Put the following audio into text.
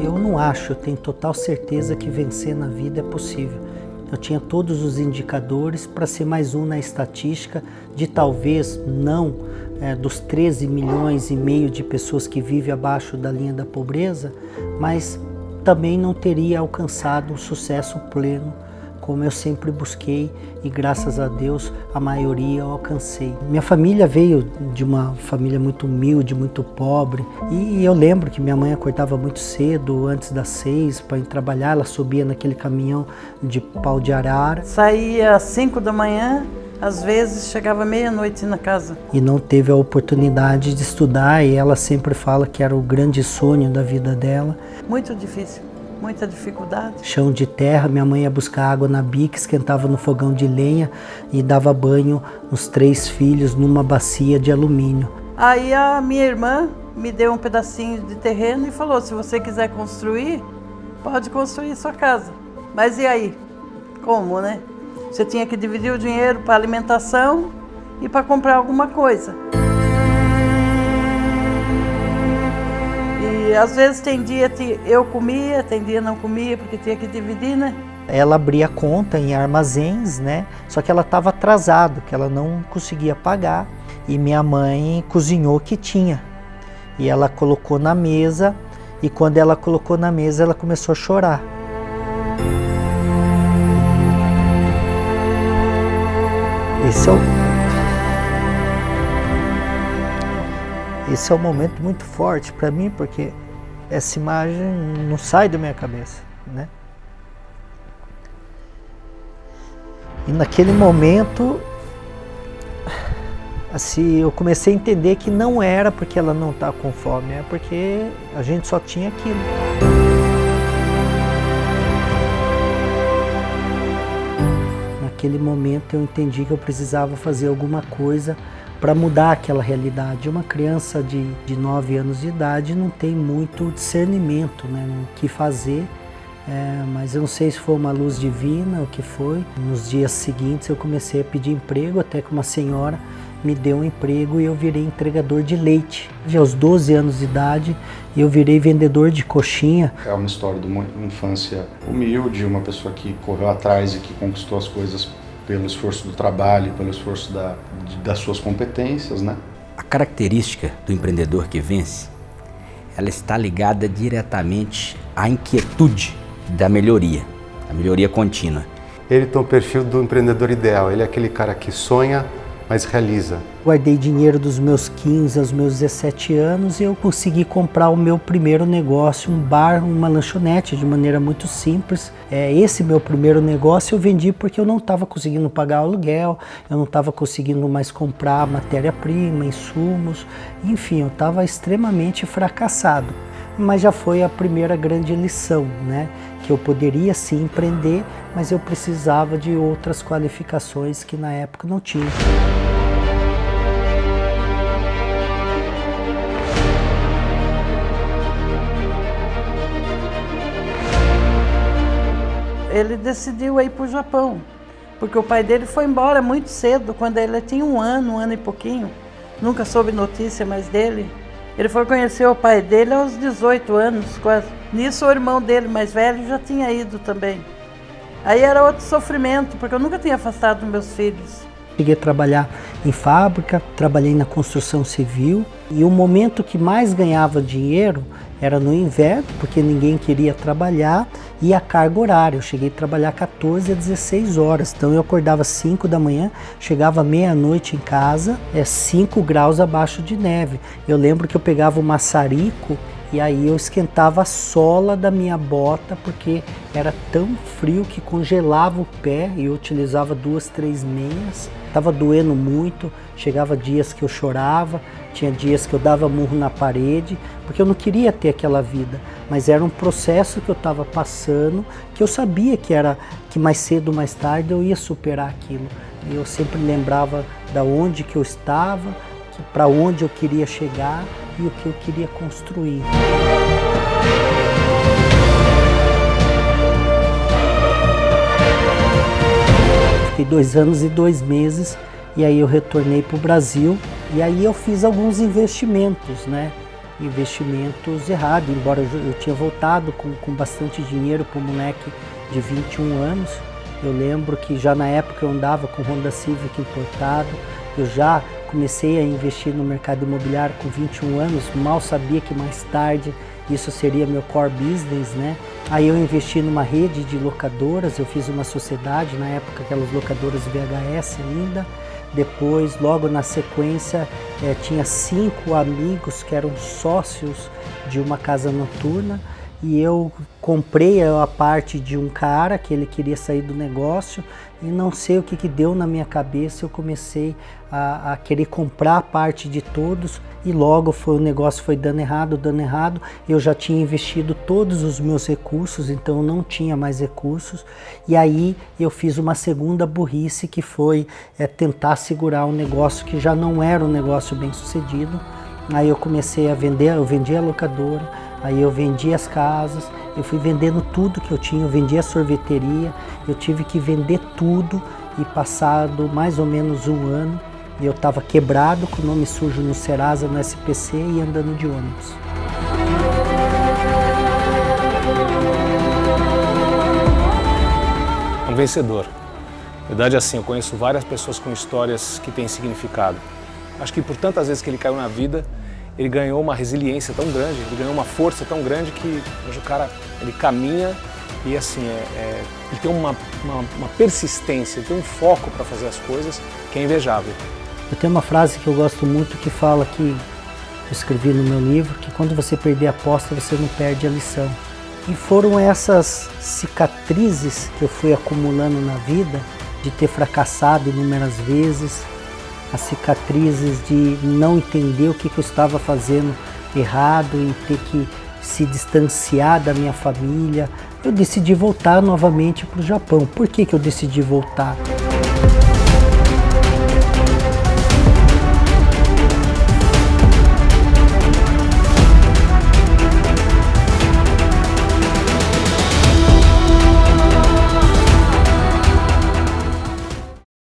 Eu não acho, eu tenho total certeza que vencer na vida é possível. Eu tinha todos os indicadores para ser mais um na estatística de talvez não dos 13 milhões e meio de pessoas que vivem abaixo da linha da pobreza, mas também não teria alcançado um sucesso pleno como eu sempre busquei e graças a Deus a maioria eu alcancei. Minha família veio de uma família muito humilde, muito pobre e eu lembro que minha mãe acordava muito cedo, antes das 6 para ir trabalhar, ela subia naquele caminhão de pau de arara. Saía às 5 da manhã, às vezes chegava meia-noite na casa. E não teve a oportunidade de estudar e ela sempre fala que era o grande sonho da vida dela. Muito difícil. Muita dificuldade. Chão de terra, minha mãe ia buscar água na bica, esquentava no fogão de lenha e dava banho nos 3 filhos numa bacia de alumínio. Aí a minha irmã me deu um pedacinho de terreno e falou, se você quiser construir, pode construir sua casa. Mas e aí? Como, né? Você tinha que dividir o dinheiro para alimentação e para comprar alguma coisa. E às vezes tem dia que eu comia, tem dia não comia, porque tinha que dividir, né? Ela abria conta em armazéns, né? Só que ela estava atrasada, que ela não conseguia pagar. E minha mãe cozinhou o que tinha. E ela colocou na mesa, e quando ela colocou na mesa, ela começou a chorar. Esse é um momento muito forte para mim, porque essa imagem não sai da minha cabeça, né? E naquele momento, assim, eu comecei a entender que não era porque ela não está com fome, é porque a gente só tinha aquilo. Naquele momento eu entendi que eu precisava fazer alguma coisa para mudar aquela realidade. Uma criança de 9 anos de idade não tem muito discernimento, né, no que fazer, mas eu não sei se foi uma luz divina, o que foi. Nos dias seguintes eu comecei a pedir emprego, até que uma senhora me deu um emprego e eu virei entregador de leite. Aos 12 anos de idade eu virei vendedor de coxinha. É uma história de uma infância humilde, uma pessoa que correu atrás e que conquistou as coisas pelo esforço do trabalho, pelo esforço das suas competências, né? A característica do empreendedor que vence, ela está ligada diretamente à inquietude da melhoria, a melhoria contínua. Ele tem o perfil do empreendedor ideal, ele é aquele cara que sonha, mas realiza. Guardei dinheiro dos meus 15 aos meus 17 anos e eu consegui comprar o meu primeiro negócio, um bar, uma lanchonete, de maneira muito simples. Esse meu primeiro negócio eu vendi porque eu não estava conseguindo pagar o aluguel, eu não estava conseguindo mais comprar matéria-prima, insumos, enfim, eu estava extremamente fracassado. Mas já foi a primeira grande lição, né? Que eu poderia sim empreender, mas eu precisava de outras qualificações que na época não tinha. Ele decidiu ir para o Japão, porque o pai dele foi embora muito cedo, quando ele tinha um ano e pouquinho. Nunca soube notícia mais dele. Ele foi conhecer o pai dele aos 18 anos, quase. Nisso o irmão dele mais velho já tinha ido também. Aí era outro sofrimento, porque eu nunca tinha afastado dos meus filhos. Cheguei a trabalhar em fábrica, trabalhei na construção civil e o momento que mais ganhava dinheiro era no inverno, porque ninguém queria trabalhar, e a carga horária. Eu cheguei a trabalhar 14 a 16 horas, então eu acordava 5 da manhã, chegava meia-noite em casa, 5 graus abaixo de neve. Eu lembro que eu pegava o maçarico e aí eu esquentava a sola da minha bota, porque era tão frio que congelava o pé e eu utilizava 2, 3 meias. Estava doendo muito, chegava dias que eu chorava, tinha dias que eu dava murro na parede, porque eu não queria ter aquela vida, mas era um processo que eu estava passando, que eu sabia que mais cedo ou mais tarde eu ia superar aquilo. E eu sempre lembrava da onde que eu estava, para onde eu queria chegar e o que eu queria construir. fiquei 2 anos e 2 meses e aí eu retornei para o Brasil e aí eu fiz alguns investimentos, né? Investimentos errados, embora eu tinha voltado com bastante dinheiro para um moleque de 21 anos. Eu lembro que já na época eu andava com Honda Civic importado, eu já comecei a investir no mercado imobiliário com 21 anos, mal sabia que mais tarde isso seria meu core business, né? Aí eu investi numa rede de locadoras, eu fiz uma sociedade, na época aquelas locadoras VHS ainda. Depois, logo na sequência, tinha 5 amigos que eram sócios de uma casa noturna e eu comprei a parte de um cara que ele queria sair do negócio e não sei o que deu na minha cabeça, eu comecei a querer comprar a parte de todos e logo o negócio foi dando errado, eu já tinha investido todos os meus recursos, então eu não tinha mais recursos e aí eu fiz uma segunda burrice que foi tentar segurar um negócio que já não era um negócio bem sucedido. Aí eu comecei a vender, eu vendi a locadora, aí eu vendi as casas, eu fui vendendo tudo que eu tinha, eu vendi a sorveteria, eu tive que vender tudo e passado mais ou menos 1 ano, eu estava quebrado, com o nome sujo no Serasa, no SPC e andando de ônibus. Um vencedor. Na verdade, assim, eu conheço várias pessoas com histórias que têm significado. Acho que por tantas vezes que ele caiu na vida, ele ganhou uma resiliência tão grande, ele ganhou uma força tão grande que hoje o cara, ele caminha e assim, ele tem uma persistência, ele tem um foco para fazer as coisas que é invejável. Eu tenho uma frase que eu gosto muito que fala que, eu escrevi no meu livro, que quando você perder a aposta, você não perde a lição. E foram essas cicatrizes que eu fui acumulando na vida, de ter fracassado inúmeras vezes, as cicatrizes de não entender o que eu estava fazendo errado, em ter que se distanciar da minha família. Eu decidi voltar novamente para o Japão. Por que eu decidi voltar?